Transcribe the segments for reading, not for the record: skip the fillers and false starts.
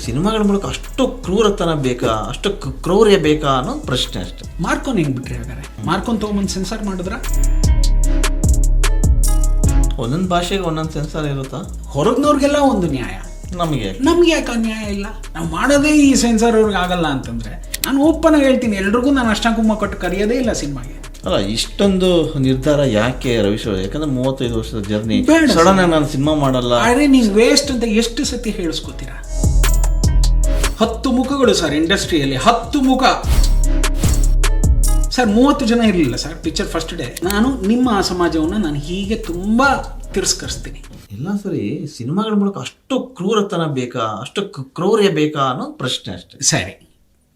ಸಿನಿಮಾಗಳ ಮೂಲಕ ಅಷ್ಟು ಕ್ರೂರತನ ಬೇಕಾ, ಅಷ್ಟು ಕ್ರೌರ್ಯ ಬೇಕಾ ಅನ್ನೋ ಪ್ರಶ್ನೆ ಅಷ್ಟೆ. ಮಾರ್ಕೋನ್ ಹೆಂಗ್ ಬಿಟ್ರಿ ಹಾಗಾದ್ರೆ? ಮಾರ್ಕೋನ್ ತಗೊಂಬಂದು ಸೆನ್ಸಾರ್ ಮಾಡಿದ್ರ? ಒಂದೊಂದು ಭಾಷೆಗೆ ಒಂದೊಂದು ಸೆನ್ಸಾರ್ ಇರುತ್ತಾ? ಹೊರಗ್ನವ್ರಿಗೆಲ್ಲ ಒಂದು ನ್ಯಾಯ, ನಮ್ಗೆ ಯಾಕೆ ಅನ್ಯಾಯ ಇಲ್ಲ? ನಾವು ಮಾಡೋದೇ ಈ ಸೆನ್ಸಾರ್ ಅವ್ರಿಗೆ ಆಗಲ್ಲ ಅಂತಂದ್ರೆ ನಾನು ಓಪನ್ ಆಗಿ ಹೇಳ್ತೀನಿ, ಎಲ್ರಿಗೂ ನಾನು ಅಷ್ಟಾಕುಮ್ಮ ಕೊಟ್ಟು ಕರೆಯೋದೇ ಇಲ್ಲ ಸಿನಿಮಾಗೆ. ಅಲ್ಲ, ಇಷ್ಟೊಂದು ನಿರ್ಧಾರ ಯಾಕೆ ರವಿಶ್? ಯಾಕಂದ್ರೆ 35 ವರ್ಷದ ಜರ್ನಿ, ಸಡನ್ ಆಗಿ ನಾನು ಸಿನಿಮಾ ಮಾಡಲ್ಲ. ಅರೆ ನೀವು ವೇಸ್ಟ್ ಅಂತ ಎಷ್ಟು ಸತಿ ಹೇಳಿಸ್ಕೋತೀರಾ? 10 ಮುಖಗಳು ಸರ್ ಇಂಡಸ್ಟ್ರಿಯಲ್ಲಿ, 10 ಮುಖ ಸರ್. 30 ಜನ ಇರಲಿಲ್ಲ ಸರ್ ಪಿಕ್ಚರ್ ಫಸ್ಟ್ ಡೇ. ನಾನು ನಿಮ್ಮ ಸಮಾಜವನ್ನು ನಾನು ಹೀಗೆ ತುಂಬಾ ತಿರಸ್ಕರಿಸ್ತೀನಿ. ಇಲ್ಲ ಸರಿ, ಸಿನಿಮಾಗಳ ಮೂಲಕ ಅಷ್ಟು ಕ್ರೂರತನ ಬೇಕಾ, ಅಷ್ಟು ಕ್ರೌರ್ಯ ಬೇಕಾ ಅನ್ನೋ ಪ್ರಶ್ನೆ ಅಷ್ಟೆ. ಸರಿ,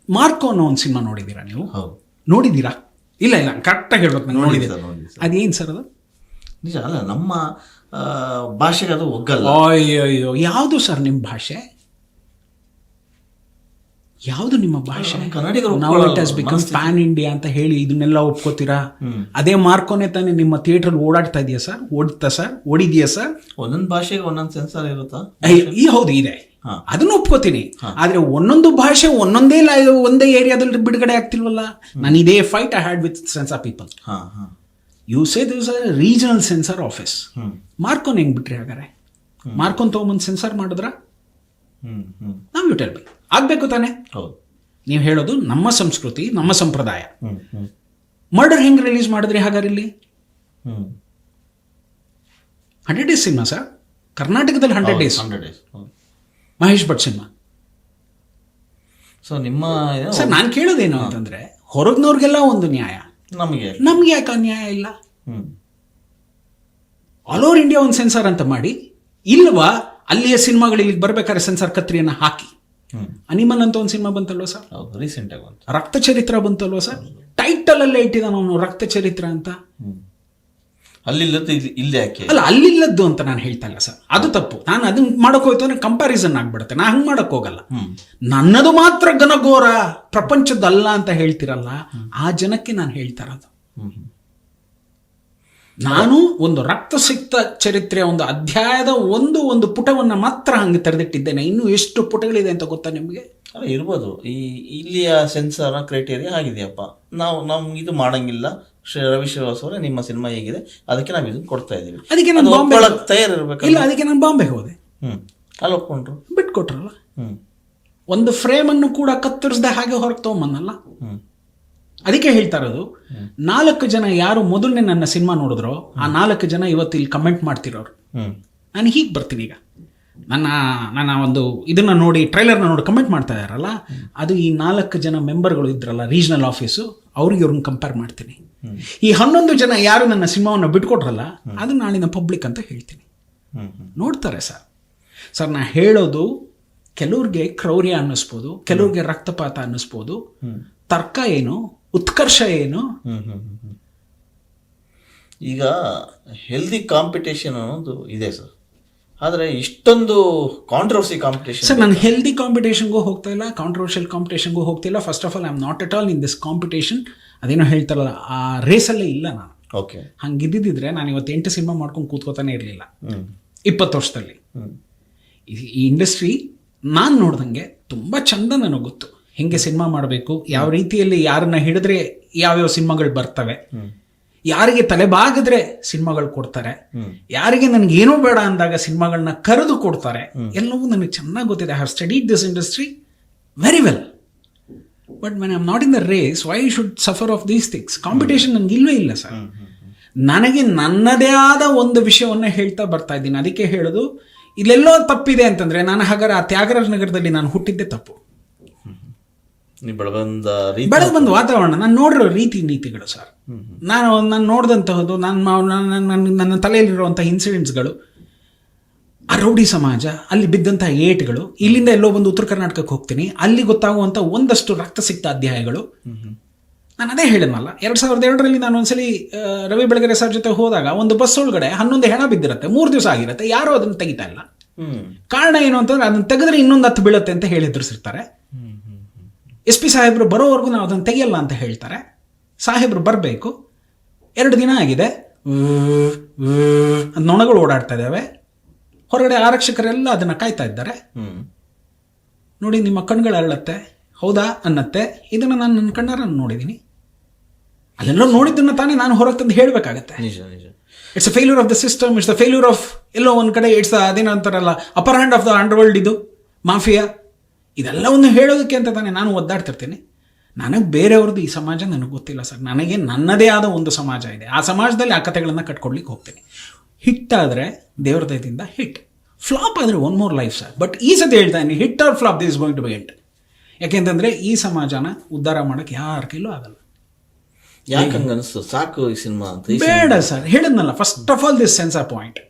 ಮಾರ್ಕೋ ಅನ್ನೋ ಒಂದು ಸಿನಿಮಾ ನೋಡಿದ್ದೀರಾ ನೀವು? ಹೌದು. ನೋಡಿದ್ದೀರಾ? ಇಲ್ಲ ಕರೆಕ್ಟಾಗಿ ಹೇಳ್ಬೇಕು, ನಾನು ನೋಡಿದ್ದೆ. ಅದೇನು ಸರ್ ಅದು? ನಿಜ ಅಲ್ಲ, ನಮ್ಮ ಭಾಷೆಗೆ ಅದು ಒಗ್ಗಲ್ಲ. ಅಯ್ಯೋ, ಯಾವುದು ಸರ್ ನಿಮ್ಮ ಭಾಷೆ? ಯಾವುದು ನಿಮ್ಮ ಭಾಷೆ? ಕನ್ನಡಿಗರು ಪ್ಯಾನ್ ಇಂಡಿಯಾ ಅಂತ ಹೇಳಿ ಇದನ್ನೆಲ್ಲ ಒಪ್ಕೋತೀರಾ? ಅದೇ ಮಾರ್ಕೋನೆ ತಾನೇ ನಿಮ್ಮ ಥಿಯೇಟರ್ ಓಡಾಡ್ತಾ ಇದೆಯಾ ಸರ್? ಓಡಿದ್ಯಾ ಸರ್? ಒಂದೊಂದು ಭಾಷೆಗೆ ಒಂದೊಂದು ಸೆನ್ಸಾರ್ ಇರುತ್ತಾ? ಹೌದು, ಇದೆ, ಅದನ್ನು ಒಪ್ಕೋತೀನಿ. ಆದ್ರೆ ಒಂದೊಂದು ಭಾಷೆ ಒಂದೇ ಏರಿಯಾದಲ್ಲಿ ಬಿಡುಗಡೆ ಆಗ್ತಿಲ್ವಲ್ಲ. ನಾನು ಇದೇ fight I had with censor people. You say this are regional censor office. ಮಾರ್ಕೋನ್ ಹೆಂಗ್ ಬಿಟ್ರಿ ಹಾಗಾದ್ರೆ? ಮಾರ್ಕೋನ್ ತಗೊಂಬಂದು ಸೆನ್ಸಾರ್ ಮಾಡಿದ್ರ? ನಾವು ಯು ಟೆಲ್ ಮಿ, ಆಗ್ಬೇಕು ತಾನೆ? ಹೌದು. ನೀವು ಹೇಳೋದು ನಮ್ಮ ಸಂಸ್ಕೃತಿ, ನಮ್ಮ ಸಂಪ್ರದಾಯ. ಮರ್ಡರ್ ಹೆಂಗ್ ರಿಲೀಸ್ ಮಾಡಿದ್ರಿ ಹಾಗಾದ್ರೆ ಇಲ್ಲಿ? 100 ಡೇಸ್ ಸಿನಿಮಾ ಸರ್, ಕರ್ನಾಟಕದಲ್ಲಿ 100 days Mahesh Bhat cinema. So ನಿಮ್ಮ ಸರ್ ನಾನು ಕೇಳೋದೇನು ಅಂತಂದ್ರೆ, ಹೊರಗ್ನವ್ರಿಗೆಲ್ಲ ಒಂದು ನ್ಯಾಯ, ನಮ್ಗೆ ಯಾಕೆ ಅನ್ಯಾಯ ಇಲ್ಲ? ಆಲ್ ಓವರ್ ಇಂಡಿಯಾ ಒಂದು ಸೆನ್ಸಾರ್ ಅಂತ ಮಾಡಿ, ಇಲ್ವಾ ಅಲ್ಲಿಯ ಸಿನಿಮಾಗಳು ಇಲ್ಲಿಗೆ ಬರ್ಬೇಕಾದ್ರೆ ಸೆನ್ಸಾರ್ ಕತ್ರಿಯನ್ನ ಹಾಕಿ. ಅನಿಮಲ್ ಅಂತ ಒಂದು ಸಿನಿಮಾ ಬಂತಲ್ವ ಸರ್? ರೀಸೆಂಟ್ ಆಗಿ ರಕ್ತ ಚರಿತ್ರ ಬಂತಲ್ವ ಸರ್? ಟೈಟಲ್ ಅಲ್ಲೇ ಇಟ್ಟಿದ್ದಾನ ಅವನು, ರಕ್ತ ಚರಿತ್ರ ಅಂತ. ಅಲ್ಲಿಲ್ಲದ್ದು ಇಲ್ಲಿ ಯಾಕೆ? ಅಲ್ಲ, ಅಲ್ಲಿಲ್ಲದ್ದು ಅಂತ ನಾನು ಹೇಳ್ತಾ ಇಲ್ಲ ಸರ್, ಅದು ತಪ್ಪು. ನಾನು ಅದನ್ನ ಮಾಡಕ್ ಹೋಯ್ತು ಅಂದ್ರೆ ಕಂಪ್ಯಾರಿಸನ್ ಆಗ್ಬಿಡುತ್ತೆ. ನಾ ಹಂಗ್ ಮಾಡಕ್ ಹೋಗಲ್ಲ. ನನ್ನದು ಮಾತ್ರ ಘನಘೋರ, ಪ್ರಪಂಚದಲ್ಲ ಅಂತ ಹೇಳ್ತಿರಲ್ಲ, ಆ ಜನಕ್ಕೆ ನಾನು ಹೇಳ್ತಾ ಇರೋದು. ನಾನು ಒಂದು ರಕ್ತ ಸಿಕ್ತ ಚರಿತ್ರೆಯ ಒಂದು ಅಧ್ಯಾಯದ ಒಂದು ಪುಟವನ್ನ ಮಾತ್ರ ಹಂಗೆ ತೆರೆದಿಟ್ಟಿದ್ದೇನೆ. ಇನ್ನು ಎಷ್ಟು ಪುಟಗಳಿದೆ ಅಂತ ಗೊತ್ತಾ ನಿಮಗೆ? ಅಲ್ಲ, ಇರ್ಬೋದು. ಇಲ್ಲಿಯ ಸೆನ್ಸಾರ್ ಕ್ರೈಟೇರಿಯಾ ಆಗಿದೆಯಪ್ಪ, ನಾವು ಇದು ಮಾಡಂಗಿಲ್ಲ. ರವಿ ಶ್ರೀನಿವಾಸ್ ಅವರೇ, ನಿಮ್ಮ ಸಿನಿಮಾ ಹೇಗಿದೆ, ಅದಕ್ಕೆ ನಾವು ಇದನ್ನು ಕೊಡ್ತಾ ಇದೀವಿ, ಅದಕ್ಕೆ ನಾನು ಬಾಂಬೆ ತಯಾರಿರ್ಬೇಕು. ಇಲ್ಲ, ಅದಕ್ಕೆ ನಾನು ಬಾಂಬೆ ಹೋದೆ. ಅಲ್ಲಿ ಒಪ್ಕೊಂಡ್ರು, ಬಿಟ್ಕೊಟ್ರಲ್ಲ. ಒಂದು ಫ್ರೇಮ್ ಅನ್ನು ಕೂಡ ಕತ್ತರಿಸದೆ ಹಾಗೆ ಹೊರಗೆ ತಗೊಂಬಂದಲ್ಲ. ಅದಕ್ಕೆ ಹೇಳ್ತಾ ಇರೋದು, 4 ಜನ ಯಾರು ಮೊದಲನೇ ನನ್ನ ಸಿನಿಮಾ ನೋಡಿದ್ರೋ ಆ 4 ಜನ ಇವತ್ತು ಇಲ್ಲಿ ಕಮೆಂಟ್ ಮಾಡ್ತಿರೋರು. ನಾನು ಹೀಗೆ ಬರ್ತೀನಿ ಈಗ, ನನ್ನ ಒಂದು ಇದನ್ನ ನೋಡಿ, ಟ್ರೈಲರ್ನ ನೋಡಿ ಕಮೆಂಟ್ ಮಾಡ್ತಾ ಇದಾರಲ್ಲ, ಅದು ಈ 4 ಜನ ಮೆಂಬರ್ಗಳು ಇದ್ರಲ್ಲ ರೀಜನಲ್ ಆಫೀಸು, ಅವ್ರಿಗೆ ಇವ್ರನ್ನ ಕಂಪೇರ್ ಮಾಡ್ತೀನಿ. ಈ 11 ಜನ ಯಾರು ನನ್ನ ಸಿನಿಮಾವನ್ನು ಬಿಟ್ಕೊಟ್ರಲ್ಲ, ಅದು ನಾಳಿನ ಪಬ್ಲಿಕ್ ಅಂತ ಹೇಳ್ತೀನಿ. ನೋಡ್ತಾರೆ ಸರ್ ನಾ ಹೇಳೋದು, ಕೆಲವ್ರಿಗೆ ಕ್ರೌರ್ಯ ಅನ್ನಿಸ್ಬೋದು, ಕೆಲವ್ರಿಗೆ ರಕ್ತಪಾತ ಅನ್ನಿಸ್ಬೋದು. ತರ್ಕ ಏನು, ಉತ್ಕರ್ಷ ಏನು? ಈಗ ಹೆಲ್ದಿ ಕಾಂಪಿಟೇಷನ್ ಅನ್ನೋದು ಇದೆ ಸರ್, ಆದರೆ ಇಷ್ಟೊಂದು ಕಾಂಟ್ರವರ್ಸಿ ಕಾಂಪಿಟೇಷನ್. ಸರ್ ನಾನು ಹೆಲ್ದಿ ಕಾಂಪಿಟೇಷನ್ಗೂ ಹೋಗ್ತಾ ಇಲ್ಲ, ಕಾಂಟ್ರವರ್ಷಿಯಲ್ ಕಾಂಪಿಟೇಷನ್ಗೂ ಹೋಗ್ತಿಲ್ಲ. First of all I am not at all in this competition. ಅದೇನೋ ಹೇಳ್ತಾರಲ್ಲ, ಆ ರೇಸಲ್ಲೇ ಇಲ್ಲ ನಾನು. ಓಕೆ, ಹಂಗಿದ್ದಿದ್ರೆ ನಾನು ಇವತ್ತು 8 ಸಿನಿಮಾ ಮಾಡ್ಕೊಂಡು ಕೂತ್ಕೋತಾನೆ ಇರಲಿಲ್ಲ 20 ವರ್ಷದಲ್ಲಿ. ಈ ಇಂಡಸ್ಟ್ರಿ ನಾನು ನೋಡ್ದಂಗೆ ತುಂಬ ಚಂದ ನನಗೆ ಗೊತ್ತು, ಹೆಂಗೆ ಸಿನಿಮಾ ಮಾಡಬೇಕು, ಯಾವ ರೀತಿಯಲ್ಲಿ ಯಾರನ್ನ ಹಿಡಿದ್ರೆ ಯಾವ್ಯಾವ ಸಿನಿಮಾಗಳು ಬರ್ತವೆ, ಯಾರಿಗೆ ತಲೆಬಾಗಿದ್ರೆ ಸಿನಿಮಾಗಳು ಕೊಡ್ತಾರೆ, ಯಾರಿಗೆ ನನಗೆ ಏನೂ ಬೇಡ ಅಂದಾಗ ಸಿನಿಮಾಗಳನ್ನ ಕರೆದು ಕೊಡ್ತಾರೆ, ಎಲ್ಲವೂ ನನಗೆ ಚೆನ್ನಾಗಿ ಗೊತ್ತಿದೆ. I have studied this industry very well. But when I am not in the race, why should suffer of these things? Competition ನನಗೆ ಇಲ್ಲವೇ ಇಲ್ಲ ಸರ್. ನನಗೆ ನನ್ನದೇ ಆದ ಒಂದು ವಿಷಯವನ್ನು ಹೇಳ್ತಾ ಬರ್ತಾ ಇದ್ದೀನಿ. ಅದಕ್ಕೆ ಹೇಳೋದು, ಇಲ್ಲೆಲ್ಲೋ ತಪ್ಪಿದೆ ಅಂತಂದ್ರೆ ನಾನು ಹಾಗಾದ್ರೆ ಆ ತ್ಯಾಗರಾಜ ನಗರದಲ್ಲಿ ನಾನು ಹುಟ್ಟಿದ್ದೆ ತಪ್ಪು. ಬೆಳೆದು ಬಂದ ವಾತಾವರಣ, ನಾನು ನೋಡಿರೋ ನೀತಿಗಳು ಸರ್, ನಾನು ನೋಡಿದಂತಹದ್ದು, ನನ್ನ ತಲೆಯಲ್ಲಿರುವಂತಹ ಇನ್ಸಿಡೆಂಟ್ಸ್ಗಳು, ಆ ರೌಡಿ ಸಮಾಜ, ಅಲ್ಲಿ ಬಿದ್ದಂತಹ ಏಟ್ಗಳು, ಇಲ್ಲಿಂದ ಎಲ್ಲೋ ಬಂದು ಉತ್ತರ ಕರ್ನಾಟಕಕ್ಕೆ ಹೋಗ್ತೀನಿ, ಅಲ್ಲಿ ಗೊತ್ತಾಗುವಂಥ ಒಂದಷ್ಟು ರಕ್ತ ಸಿಕ್ತ ಅಧ್ಯಾಯಗಳು. ನಾನು ಅದೇ ಹೇಳಿದ್ನಲ್ಲ, 2002ರಲ್ಲಿ ನಾನು ಒಂದ್ಸಲಿ ರವಿ ಬೆಳಗೆರೆ ಸರ್ ಜೊತೆ ಹೋದಾಗ ಒಂದು ಬಸ್ ಒಳಗಡೆ 11 ಹೆಣ ಬಿದ್ದಿರುತ್ತೆ, 3 ದಿವಸ ಆಗಿರುತ್ತೆ, ಯಾರು ಅದನ್ನು ತೆಗಿತಾ ಇಲ್ಲ. ಕಾರಣ ಏನು ಅಂತಂದ್ರೆ ಅದನ್ನು ತೆಗೆದ್ರೆ ಇನ್ನೊಂದು 10 ಬೀಳುತ್ತೆ ಅಂತ ಹೇಳಿ ಹೆದರ್ಸಿರ್ತಾರೆ. SP ಸಾಹೇಬರು ಬರೋವರೆಗೂ ನಾವು ಅದನ್ನು ತೆಗಿಯಲ್ಲ ಅಂತ ಹೇಳ್ತಾರೆ. ಸಾಹೇಬರು ಬರಬೇಕು, 2 ದಿನ ಆಗಿದೆ, ನೊಣಗಳು ಓಡಾಡ್ತಾ ಇದ್ದಾವೆ, ಹೊರಗಡೆ ಆರಕ್ಷಕರೆಲ್ಲ ಅದನ್ನು ಕಾಯ್ತಾ ಇದ್ದಾರೆ. ನೋಡಿ ನಿಮ್ಮ ಕಣ್ಗಳು ಅರಳತ್ತೆ, ಹೌದಾ ಅನ್ನತ್ತೆ. ಇದನ್ನು ನಾನು ನನ್ನ ಕಣ್ಣಾರ ನೋಡಿದ್ದೀನಿ. ಅದೆಲ್ಲ ನೋಡಿದ್ದನ್ನು ತಾನೇ ನಾನು ಹೊರಗೆ ತಂದು ಹೇಳಬೇಕಾಗತ್ತೆ. ನಿಜ ನಿಜ. It's a failure of the system, it's the failure of ಎಲ್ಲೋ ಒಂದು ಕಡೆ ಇಟ್ಸ್ ಅದೇನೋ ಅಂತಾರಲ್ಲ upper hand of the underworld, ಇದು ಮಾಫಿಯಾ. ಇದೆಲ್ಲವನ್ನು ಹೇಳೋದಕ್ಕೆ ಅಂತ ತಾನೇ ನಾನು ಒದ್ದಾಡ್ತಿರ್ತೀನಿ. ನನಗೆ ಬೇರೆಯವ್ರದ್ದು ಈ ಸಮಾಜ ನನಗೆ ಗೊತ್ತಿಲ್ಲ ಸರ್. ನನಗೆ ನನ್ನದೇ ಆದ ಒಂದು ಸಮಾಜ ಇದೆ. ಆ ಸಮಾಜದಲ್ಲಿ ಆ ಕಥೆಗಳನ್ನು ಕಟ್ಕೊಡ್ಲಿಕ್ಕೆ ಹೋಗ್ತೀನಿ. ಹಿಟ್ಟಾದರೆ ದೇವ್ರ ದಯದಿಂದ ಹಿಟ್, ಫ್ಲಾಪ್ ಆದರೆ one more life sir. But ಈ ಸತಿ ಹೇಳ್ತಾ ಇದ್ದೀನಿ, hit or flop this going to be end. ಯಾಕೆಂತಂದರೆ ಈ ಸಮಾಜನ ಉದ್ಧಾರ ಮಾಡೋಕ್ಕೆ ಯಾರ ಕೈಲೂ ಆಗಲ್ಲ. ಯಾಕೆ ಹಂಗೆ ಅನಿಸ್ತು? ಸಾಕು ಈ ಸಿನಿಮಾ ಅಂತ? ಬೇಡ ಸರ್, ಹೇಳಿದ್ನಲ್ಲ first of all this censor point.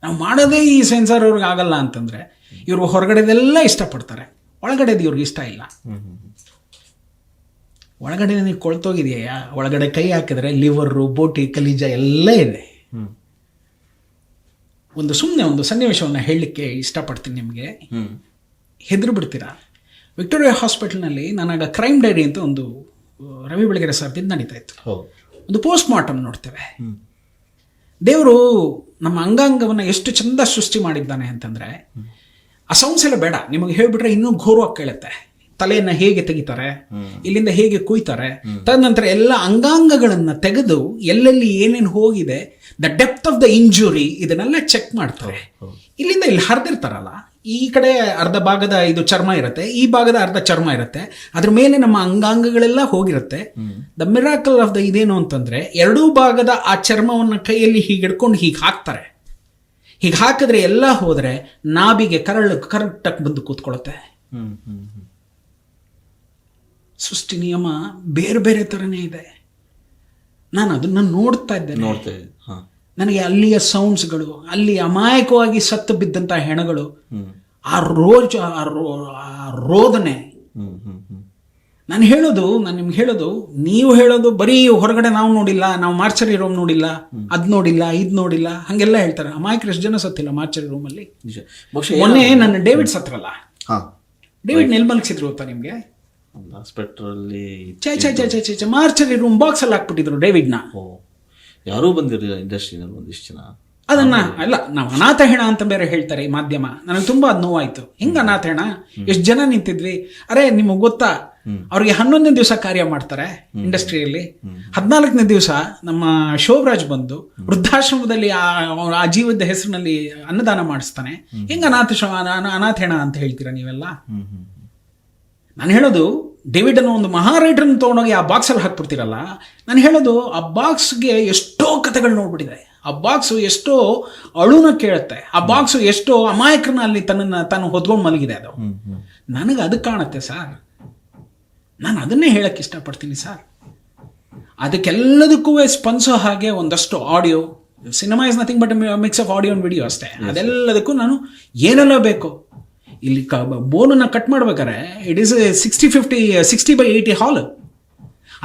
ನಾವು ಮಾಡೋದೇ ಈ ಸೆನ್ಸಾರ್ ಅವ್ರಿಗೆ ಆಗಲ್ಲ ಅಂತಂದರೆ ಇವರು ಹೊರಗಡೆದೆಲ್ಲ ಇಷ್ಟಪಡ್ತಾರೆ, ಒಳಗಡೆದು ಇವ್ರಿಗೆ ಇಷ್ಟ ಇಲ್ಲ. ಒಳಗಡೆ ನೀವು ಕೊಳ್ತೋಗಿದೆಯಾ? ಒಳಗಡೆ ಕೈ ಹಾಕಿದ್ರೆ ಲಿವರು, ಬೋಟಿ, ಕಲೀಜ ಎಲ್ಲ ಇದೆ. ಸುಮ್ಮನೆ ಒಂದು ಸನ್ನಿವೇಶವನ್ನು ಹೇಳಲಿಕ್ಕೆ ಇಷ್ಟಪಡ್ತೀನಿ ನಿಮಗೆ, ಹೆದರು ಬಿಡ್ತೀರಾ. ವಿಕ್ಟೋರಿಯಾ ಹಾಸ್ಪಿಟಲ್ನಲ್ಲಿ ನಾನಾಗ ಕ್ರೈಮ್ ಡೈರಿ ಅಂತ ಒಂದು ರವಿ ಬೆಳಗೆರೆ ಸರ್ದಿಂದ ನಡೀತಾ ಇತ್ತು. ಒಂದು ಪೋಸ್ಟ್ ಮಾರ್ಟಮ್ ನೋಡ್ತೇವೆ. ದೇವರು ನಮ್ಮ ಅಂಗಾಂಗವನ್ನು ಎಷ್ಟು ಚಂದ ಸೃಷ್ಟಿ ಮಾಡಿದ್ದಾನೆ ಅಂತಂದರೆ, ಆ ಸೌಂಡ್ಸ್ ಎಲ್ಲ ಬೇಡ ನಿಮಗೆ ಹೇಳಿಬಿಟ್ರೆ ಇನ್ನೂ ಘೋರವಾಗಿ ಕೇಳುತ್ತೆ. ತಲೆಯನ್ನು ಹೇಗೆ ತೆಗಿತಾರೆ, ಇಲ್ಲಿಂದ ಹೇಗೆ ಕುಯ್ತಾರೆ, ತದನಂತರ ಎಲ್ಲ ಅಂಗಾಂಗಗಳನ್ನು ತೆಗೆದು ಎಲ್ಲೆಲ್ಲಿ ಏನೇನು ಹೋಗಿದೆ, the depth of the injury, ಇದನ್ನೆಲ್ಲ ಚೆಕ್ ಮಾಡ್ತಾರೆ. ಇಲ್ಲಿಂದ ಇಲ್ಲಿ ಹರಿದಿರ್ತಾರಲ್ಲ, ಈ ಕಡೆ ಅರ್ಧ ಭಾಗದ ಇದು ಚರ್ಮ ಇರುತ್ತೆ, ಈ ಭಾಗದ ಅರ್ಧ ಚರ್ಮ ಇರುತ್ತೆ, ಅದ್ರ ಮೇಲೆ ನಮ್ಮ ಅಂಗಾಂಗಗಳೆಲ್ಲ ಹೋಗಿರುತ್ತೆ. ದ ಮಿರಾಕಲ್ ಆಫ್ ದ ಇದೇನು ಅಂತಂದ್ರೆ, ಎರಡೂ ಭಾಗದ ಆ ಚರ್ಮವನ್ನು ಕೈಯಲ್ಲಿ ಹೀಗೆ ಹಿಡ್ಕೊಂಡು ಹೀಗೆ ಹಾಕ್ತಾರೆ. ಹೀಗೆ ಹಾಕಿದ್ರೆ ಎಲ್ಲ ಹೋದರೆ ನಾಭಿಗೆ ಕರೆಕ್ಟಾಗಿ ಬಂದು ಕೂತ್ಕೊಳ್ಳುತ್ತೆ. ಸೃಷ್ಟಿ ನಿಯಮ ಬೇರೆ ಬೇರೆ ಥರನೇ ಇದೆ. ನಾನು ಅದನ್ನು ನೋಡ್ತಾ ಇದ್ದೇನೆ. ನನಗೆ ಅಲ್ಲಿಯ ಸೌಂಡ್ಸ್ಗಳು, ಅಲ್ಲಿ ಅಮಾಯಕವಾಗಿ ಸತ್ತು ಬಿದ್ದಂಥ ಹೆಣಗಳು, ಆ ರೋದನೆ. ನಾನು ನಿಮ್ಗೆ ಹೇಳೋದು, ನೀವು ಹೇಳೋದು ಬರೀ ಹೊರಗಡೆ ನಾವು ನೋಡಿಲ್ಲ, ನಾವು ಮಾರ್ಚರಿ ರೂಮ್ ನೋಡಿಲ್ಲ, ಅದು ನೋಡಿಲ್ಲ, ಇದು ನೋಡಿಲ್ಲ, ಹಾಗೆಲ್ಲ ಹೇಳ್ತಾರೆ. ಅಮಾಯಕರು ಎಷ್ಟು ಜನ ಸತ್ತಿಲ್ಲ ಮಾರ್ಚರಿ ರೂಮಲ್ಲಿ. ಮೊನ್ನೆ ನನ್ನ ಡೇವಿಡ್ ಸತ್ರಲ್ಲ, ಡೇವಿಡ್ ಎಲ್ಲಿ ಮಲಗಿಸಿದ್ರು ಗೊತ್ತಾ ನಿಮಗೆ? ಹಾಸ್ಪಿಟಲ್ ಮಾರ್ಚರಿ ರೂಮ್ ಬಾಕ್ಸ್ ಅಲ್ಲಿ ಹಾಕ್ಬಿಟ್ಟಿದ್ರು ಡೇವಿಡ್ನ. ಯಾರೂ ಬಂದಿರಲಿಲ್ಲ ಇಂಡಸ್ಟ್ರಿನಲ್ಲಿ ಒಂದಿಷ್ಟು ಜನ. ಅದನ್ನ ಅಲ್ಲ, ನಾವು ಅನಾಥ ಹೆಣ ಅಂತ ಬೇರೆ ಹೇಳ್ತಾರೆ ಈ ಮಾಧ್ಯಮ. ನನಗೆ ತುಂಬಾ ಅದು ನೋವಾಯ್ತು. ಹಿಂಗ ಅನಾಥ ಹೆಣ, ಎಷ್ಟು ಜನ ನಿಂತಿದ್ವಿ. ಅರೆ ನಿಮಗೆ ಗೊತ್ತಾ, ಅವ್ರಿಗೆ 11ನೇ ದಿವಸ ಕಾರ್ಯ ಮಾಡ್ತಾರೆ ಇಂಡಸ್ಟ್ರಿಯಲ್ಲಿ. 14ನೇ ದಿವಸ ನಮ್ಮ ಶೋಭರಾಜ್ ಬಂದು ವೃದ್ಧಾಶ್ರಮದಲ್ಲಿ ಆ ಜೀವದ ಹೆಸರಿನಲ್ಲಿ ಅನ್ನದಾನ ಮಾಡಿಸ್ತಾನೆ. ಹಿಂಗ ಅನಾಥ ಹೆಣ ಅಂತ ಹೇಳ್ತೀರಾ ನೀವೆಲ್ಲ? ನಾನು ಹೇಳೋದು, ಡೇವಿಡ್ ಅನ್ನೋ ಒಂದು ಮಹಾ ರೈಟರ್ನ ತೊಗೊಂಡೋಗಿ ಆ ಬಾಕ್ಸಲ್ಲಿ ಹಾಕ್ಬಿಡ್ತೀರಲ್ಲ. ನಾನು ಹೇಳೋದು, ಆ ಬಾಕ್ಸ್ಗೆ ಎಷ್ಟೋ ಕಥೆಗಳು ನೋಡ್ಬಿಟ್ಟಿದೆ. ಆ ಬಾಕ್ಸು ಎಷ್ಟೋ ಅಳುನ ಕೇಳುತ್ತೆ. ಆ ಬಾಕ್ಸು ಎಷ್ಟೋ ಅಮಾಯಕರನ್ನ ಅಲ್ಲಿ ತಾನು ಹೊತ್ಕೊಂಡು ಮಲಗಿದೆ. ಅದು ನನಗೆ ಅದು ಕಾಣುತ್ತೆ ಸರ್. ನಾನು ಅದನ್ನೇ ಹೇಳಕ್ಕೆ ಇಷ್ಟಪಡ್ತೀನಿ ಸರ್. ಅದಕ್ಕೆಲ್ಲದಕ್ಕೂ ಸ್ಪಂದಿಸೋ ಹಾಗೆ ಒಂದಷ್ಟು audio, cinema is nothing but mix of audio and video ಅಷ್ಟೇ. ಅದೆಲ್ಲದಕ್ಕೂ ನಾನು ಏನೆಲ್ಲ ಬೇಕು, ಇಲ್ಲಿ ಬೋನನ್ನು ಕಟ್ ಮಾಡ್ಬೇಕಾರೆ ಇಟ್ ಈಸ್ 60/80 ಹಾಲ್.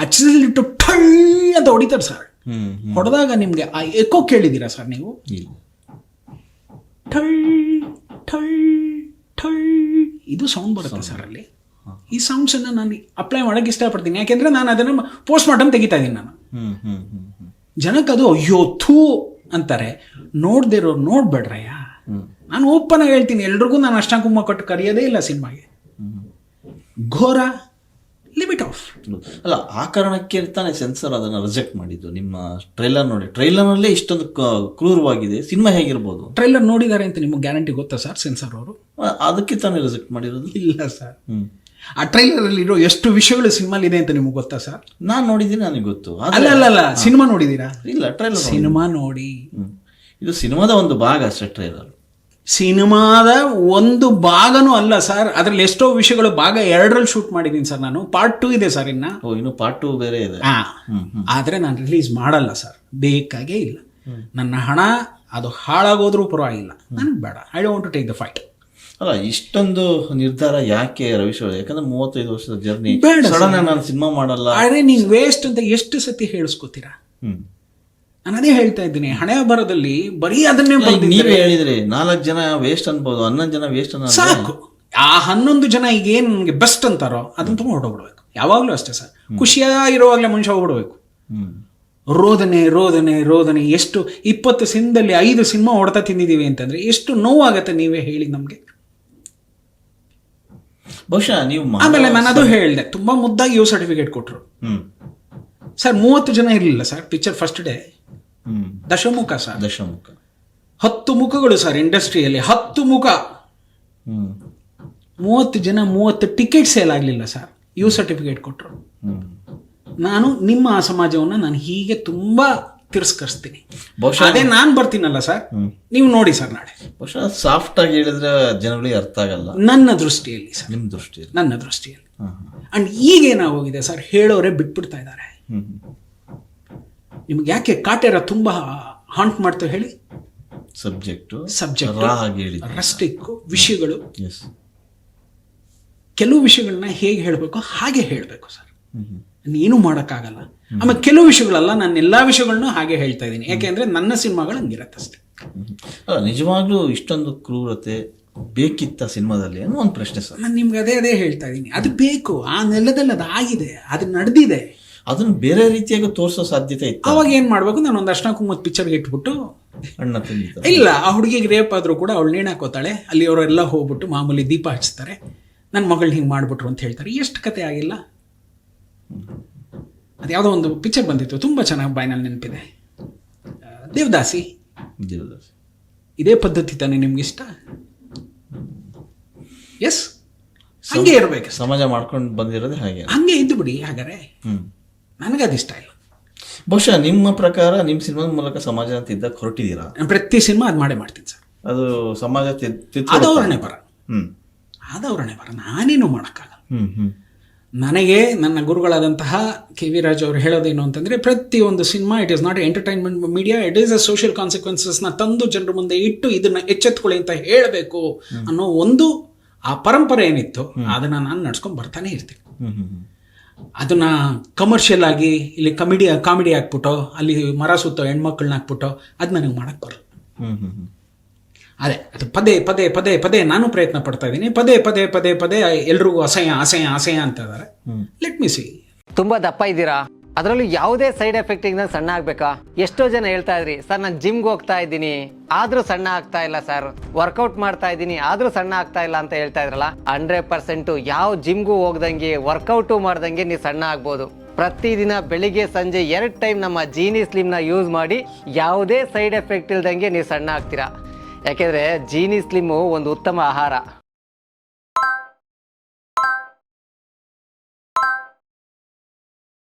ಅಚ್ಚಿಟ್ಟು ಠಳ್ ಅಂತ ಹೊಡಿತಾರೆ ಸರ್. ಹೊಡೆದಾಗ ನಿಮಗೆ ಆ ಎಕೋ ಕೇಳಿದ್ದೀರಾ ಸರ್ ನೀವು? ಠಳ್ ಠಳ್ ಠಳ್ ಇದು ಸೌಂಡ್ ಬರುತ್ತೆ ಸರ್ ಅಲ್ಲಿ. ಈ ಸೌಂಡ್ಸನ್ನು ನಾನು ಅಪ್ಲೈ ಮಾಡೋಕ್ಕೆ ಇಷ್ಟಪಡ್ತೀನಿ. ಯಾಕೆಂದರೆ ನಾನು ಅದನ್ನು ಪೋಸ್ಟ್ ಮಾರ್ಟಮ್ ತೆಗಿತಾ ಇದ್ದೀನಿ. ನಾನು ಜನಕ್ಕೆ ಅದು ಅಯ್ಯೋ ಥೂ ಅಂತಾರೆ. ನೋಡ್ದಿರೋ ನೋಡ್ಬೇಡ್ರಯ್ಯ. ನಾನು ಓಪನ್ ಆಗಿ ಹೇಳ್ತೀನಿ, ಎಲ್ರಿಗೂ ನಾನು ಅಷ್ಟಾಂಕುಮ್ಮ ಕೊಟ್ಟು ಕರೆಯೋದೇ ಇಲ್ಲ ಸಿನಿಮಾಗೆ. ಘೋರ ಲಿಮಿಟ್ ಆಫ್ ಅಲ್ಲ, ಆ ಕಾರಣಕ್ಕೆ ತಾನೇ ಸೆನ್ಸರ್ ಅದನ್ನು ರಿಜೆಕ್ಟ್ ಮಾಡಿದ್ದು. ನಿಮ್ಮ ಟ್ರೈಲರ್ ನೋಡಿ, ಟ್ರೈಲರ್ನಲ್ಲೇ ಇಷ್ಟೊಂದು ಕ್ರೂರವಾಗಿದೆ, ಸಿನಿಮಾ ಹೇಗಿರ್ಬೋದು? ಟ್ರೈಲರ್ ನೋಡಿದ್ದಾರೆ ಅಂತ ನಿಮಗೆ ಗ್ಯಾರಂಟಿ ಗೊತ್ತಾ ಸರ್? ಸೆನ್ಸರ್ ಅವರು ಅದಕ್ಕೆ ತಾನೇ ರಿಜೆಕ್ಟ್ ಮಾಡಿರೋದು? ಇಲ್ಲ ಸರ್, ಆ ಟ್ರೈಲರಲ್ಲಿ ಇರೋ ಎಷ್ಟು ವಿಷಯಗಳು ಸಿನಿಮಾಲಿ ಇದೆ ಅಂತ ನಿಮಗೆ ಗೊತ್ತಾ ಸರ್? ನಾನು ನೋಡಿದ್ದೀನಿ, ನನಗೆ ಗೊತ್ತು. ಅಲ್ಲ, ಸಿನಿಮಾ ನೋಡಿದ್ದೀರಾ? ಇಲ್ಲ, ಟ್ರೈಲರ್ ಸಿನಿಮಾ ನೋಡಿ. ಇದು ಸಿನಿಮಾದ ಒಂದು ಭಾಗ ಅಷ್ಟೇ. ಟ್ರೈಲರ್ ಸಿನಿಮಾದ ಒಂದು ಭಾಗನೂ ಅಲ್ಲ ಸರ್. ಅದರಲ್ಲಿ ಎಷ್ಟೋ ವಿಷಯಗಳು ಭಾಗ 2ರಲ್ಲಿ ಶೂಟ್ ಮಾಡಿದ್ದೀನಿ ಸರ್. ನಾನು ಪಾರ್ಟ್ 2 ಇದೆ ಸರ್. ಇನ್ನು ಪಾರ್ಟ್ 2 ಬೇರೆ ಇದೆ. ಆದರೆ ನಾನು ರಿಲೀಸ್ ಮಾಡಲ್ಲ ಸರ್, ಬೇಕಾಗೇ ಇಲ್ಲ. ನನ್ನ ಹಣ ಅದು ಹಾಳಾಗೋದ್ರೂ ಪರವಾಗಿಲ್ಲ, ನನಗೆ ಬೇಡ. I don't want to take the fight. ಅಲ್ಲ, ಇಷ್ಟೊಂದು ನಿರ್ಧಾರ ಯಾಕೆ ರವಿಶ್? ಯಾಕಂದ್ರೆ 35 ವರ್ಷದ ಜರ್ನಿ, ಸಡನ್ ನಾನು ಸಿನಿಮಾ ಮಾಡಲ್ಲ. ಆದರೆ ನೀನು ವೇಸ್ಟ್ ಅಂತ ಎಷ್ಟು ಸತಿ ಹೇಳಿಸ್ಕೋತೀರಾ? ನಾನು ಅದೇ ಹೇಳ್ತಾ ಇದ್ದೀನಿ, ಹಣೆ ಬರದಲ್ಲಿ ಬರೀ ಅದನ್ನೇ ನೀವೇ ಹೇಳಿದ್ರಿ. 4 ಜನ ವೇಸ್ಟ್ ಅನ್ಬೋದು, 11 ಜನ ವೇಸ್ಟ್ ಅನ್ನೋ ಸಾಕು. ಆ 11 ಜನ ಈಗ ಏನು ನನಗೆ ಬೆಸ್ಟ್ ಅಂತಾರೋ ಅದನ್ನ ತುಂಬ ಹೊರಡೋಗ್ಬಿಡ್ಬೇಕು. ಯಾವಾಗಲೂ ಅಷ್ಟೇ ಸರ್, ಖುಷಿಯಾಗಿರುವಾಗಲೇ ಮನುಷ್ಯ ಹೋಗ್ಬಿಡ್ಬೇಕು. ರೋದನೆ ರೋದನೆ ರೋದನೆ. ಎಷ್ಟು 20 ಸಿನಿಮಾದಲ್ಲಿ 5 ಸಿನಿಮಾ ಹೊಡೆತ ತಿಂದಿದ್ದೀವಿ ಅಂತಂದ್ರೆ ಎಷ್ಟು ನೋವಾಗತ್ತೆ ನೀವೇ ಹೇಳಿ ನಮಗೆ. ಬಹುಶಃ ನೀವು ಆಮೇಲೆ ನಾನು ಅದು ಹೇಳಿದೆ, ತುಂಬಾ ಮುದ್ದಾಗಿ ಯು ಸರ್ಟಿಫಿಕೇಟ್ ಕೊಟ್ರು ಸರ್. 30 ಜನ ಇರಲಿಲ್ಲ sir picture first day. Dashamukha sir, Dashamukha 10 ಮುಖಗಳು ಸರ್ ಇಂಡಸ್ಟ್ರಿಯಲ್ಲಿ, 10 ಮುಖ. 30 ಜನ, 30 ಟಿಕೆಟ್ ಸೇಲ್ ಆಗಲಿಲ್ಲ ಸರ್. ಯು ಸರ್ಟಿಫಿಕೇಟ್ ಕೊಟ್ಟರು. ನಾನು ನಿಮ್ಮ ಆ ಸಮಾಜವನ್ನು ನಾನು ಹೀಗೆ ತುಂಬಾ ತಿರಸ್ಕರಿಸ್ತೀನಿ. ಬಹುಶಃ ಅದೇ ನಾನು ಬರ್ತೀನಲ್ಲ ಸರ್, ನೀವು ನೋಡಿ ಸರ್ ನಾಳೆ. ಬಹುಶಃ ಸಾಫ್ಟ್ ಆಗಿ ಹೇಳಿದ್ರೆ ಜನಗಳಿಗೆ ಅರ್ಥ ಆಗಲ್ಲ ನನ್ನ ದೃಷ್ಟಿಯಲ್ಲಿ ಸರ್, ನಿಮ್ಮ ದೃಷ್ಟಿಯಲ್ಲಿ. ನನ್ನ ದೃಷ್ಟಿಯಲ್ಲಿ. ಅಂಡ್ ಈಗೇನಾಗೋಗಿದೆ ಸರ್, ಹೇಳೋರೆ ಬಿಟ್ಬಿಡ್ತಾ ಇದ್ದಾರೆ. ನಿಮ್ಗೆ ಯಾಕೆ ಕಾಟೇರ ತುಂಬಾ ಹಾಂಟ್ ಮಾಡ್ತೇವೆ ಹೇಳಿ? ಸಬ್ಜೆಕ್ಟ್ ರಸ್ಟಿಕ್ ವಿಷಯಗಳು, ಕೆಲವು ವಿಷಯಗಳನ್ನ ಹೇಗೆ ಹೇಳಬೇಕು ಹಾಗೆ ಹೇಳಬೇಕು ಸರ್. ಏನು ಮಾಡೋಕ್ಕಾಗಲ್ಲ. ಆಮೇಲೆ ಕೆಲವು ವಿಷಯಗಳಲ್ಲ, ನಾನು ಎಲ್ಲಾ ವಿಷಯಗಳನ್ನೂ ಹಾಗೆ ಹೇಳ್ತಾ ಇದ್ದೀನಿ. ಯಾಕೆಂದ್ರೆ ನನ್ನ ಸಿನಿಮಾಗಳು ಹಂಗಿರತ್ತಷ್ಟೇ. ನಿಜವಾಗ್ಲೂ ಇಷ್ಟೊಂದು ಕ್ರೂರತೆ ಬೇಕಿತ್ತ ಸಿನಿಮಾದಲ್ಲಿ ಅನ್ನೋ ಒಂದು ಪ್ರಶ್ನೆ ಸರ್. ನಾನು ನಿಮ್ಗೆ ಅದೇ ಹೇಳ್ತಾ ಇದ್ದೀನಿ. ಅದು ಬೇಕು, ಆ ನೆಲದಲ್ಲಿ ಅದು ಆಗಿದೆ, ಅದು ನಡೆದಿದೆ. ಅದನ್ನ ಬೇರೆ ರೀತಿಯಾಗಿ ತೋರಿಸೋ ಸಾಧ್ಯತೆ ಇತ್ತು. ಅವಾಗ ಏನ್ ಮಾಡ್ಬೇಕು, ನಾನು ಒಂದು ಅರ್ಶನ ಕುಂಕುಮದ ಪಿಕ್ಚರ್ಗೆ ಇಟ್ಬಿಟ್ಟು, ಅಣ್ಣ ಇಲ್ಲ ಆ ಹುಡುಗಿಗೆ ರೇಪ್ ಆದ್ರೂ ಕೂಡ ಅವಳು ನೇಣು ಹಾಕೋತಾಳೆ, ಅಲ್ಲಿ ಅವರೆಲ್ಲ ಹೋಗ್ಬಿಟ್ಟು ಮಾಮೂಲಿ ದೀಪ ಹಚ್ತಾರೆ, ನನ್ನ ಮಗಳು ಹಿಂಗೆ ಮಾಡ್ಬಿಟ್ರು ಅಂತ ಹೇಳ್ತಾರೆ. ಎಷ್ಟು ಕತೆ ಆಗಿಲ್ಲ. ಅದು ಯಾವುದೋ ಒಂದು ಪಿಕ್ಚರ್ ಬಂದಿತ್ತು, ತುಂಬ ಚೆನ್ನಾಗಿ ಬಾಯ್ನಲ್ಲಿ ನೆನಪಿದೆ, ದೇವದಾಸಿ. ಇದೇ ಪದ್ಧತಿ ತಾನೇ ನಿಮ್ಗೆ ಇಷ್ಟ? ಎಸ್, ಹಂಗೆ ಇರಬೇಕು. ಸಮಾಜ ಮಾಡ್ಕೊಂಡು ಬಂದಿರೋದೇ ಹಾಗೆ, ಹಂಗೆ ಇದ್ದು ಬಿಡಿ. ಹಾಗಾದ್ರೆ ನನಗದು ಇಷ್ಟ ಇಲ್ಲ. ಬಹುಶಃ ನಿಮ್ಮ ಪ್ರಕಾರ ನಿಮ್ಮ ಸಿನಿಮಾದ ಮೂಲಕ ಸಮಾಜ ಅಂತ ಇದ್ದಾಗ ಹೊರಟಿದ್ದೀರಾ? ಪ್ರತಿ ಸಿನಿಮಾ ಅದು ಮಾಡೇ ಮಾಡ್ತೀನಿ ಸರ್. ಅದು ಸಮಾಜ ಆದವರಣೆ ಬರ, ಆದವರಣೆ ಬರ, ನಾನೇನು ಮಾಡೋಕ್ಕಾಗಲ್ಲ. ನನಗೆ ನನ್ನ ಗುರುಗಳಾದಂತಹ ಕೆ ವಿ ರಾಜ್ ಅವರು ಹೇಳೋದೇನು ಅಂತಂದರೆ, ಪ್ರತಿಯೊಂದು cinema it is not entertainment media, it is a social ಕಾನ್ಸಿಕ್ವೆನ್ಸಸ್ನ ತಂದು ಜನರ ಮುಂದೆ ಇಟ್ಟು ಇದನ್ನು ಎಚ್ಚೆತ್ಕೊಳ್ಳಿ ಅಂತ ಹೇಳಬೇಕು ಅನ್ನೋ ಒಂದು ಆ ಪರಂಪರೆ ಏನಿತ್ತು, ಅದನ್ನು ನಾನು ನಡ್ಸ್ಕೊಂಡು ಬರ್ತಾನೆ ಇರ್ತೀನಿ. ಅದನ್ನ ಕಮರ್ಷಿಯಲ್ ಆಗಿ ಇಲ್ಲಿ ಕಾಮಿಡಿ ಹಾಕ್ಬಿಟ್ಟು ಅಲ್ಲಿ ಮರ ಸುತ್ತೋ ಹೆಣ್ಮಕ್ಳನ್ನ ಹಾಕ್ಬಿಟ್ಟು ಅದು ನನಗೆ ಮಾಡಕ್ಕೆ ಬರಲ್ಲ. ಅದೇ ಅದು ಪದೇ ಪದೇ ಪದೇ ಪದೇ ನಾನು ಪ್ರಯತ್ನ ಪಡ್ತಾ ಇದ್ದೀನಿ. ಪದೇ ಪದೇ ಪದೇ ಪದೇ ಎಲ್ರಿಗೂ ಅಸಹ್ಯ ಅಸಹ್ಯ ಅಸಹ್ಯ ಅಂತ ಇದ್ದಾರೆ. Let me C. ತುಂಬಾ ದಪ್ಪ ಇದ್ದೀರಾ, ಅದರಲ್ಲೂ ಯಾವುದೇ ಸೈಡ್ ಎಫೆಕ್ಟ್ ಇಂದ ಸಣ್ಣ ಆಗ್ಬೇಕಾ? ಎಷ್ಟೋ ಜನ ಹೇಳ್ತಾ ಇದ್ರಿ, ಸರ್ ನಾನು ಜಿಮ್ಗೆ ಹೋಗ್ತಾ ಇದ್ದೀನಿ ಆದ್ರೂ ಸಣ್ಣ ಆಗ್ತಾ ಇಲ್ಲ ಸರ್, ವರ್ಕೌಟ್ ಮಾಡ್ತಾ ಇದ್ದೀನಿ ಆದ್ರೂ ಸಣ್ಣ ಆಗ್ತಾ ಇಲ್ಲ ಅಂತ ಹೇಳ್ತಾ ಇದ್ರಲ್ಲ. 100% ಯಾವ ಜಿಮ್ಗೂ ಹೋಗ್ದಂಗೆ ವರ್ಕೌಟು ಮಾಡ್ದಂಗೆ ನೀವು ಸಣ್ಣ ಆಗ್ಬೋದು. ಪ್ರತಿದಿನ ಬೆಳಿಗ್ಗೆ ಸಂಜೆ 2 ಟೈಮ್ ನಮ್ಮ ಜೀನಿ ಸ್ಲಿಮ್ನ ಯೂಸ್ ಮಾಡಿ ಯಾವುದೇ ಸೈಡ್ ಎಫೆಕ್ಟ್ ಇಲ್ದಂಗೆ ನೀವು ಸಣ್ಣ ಆಗ್ತೀರಾ. ಯಾಕೆಂದ್ರೆ ಜೀನಿ ಸ್ಲಿಮ್ಮು ಒಂದು ಉತ್ತಮ ಆಹಾರ.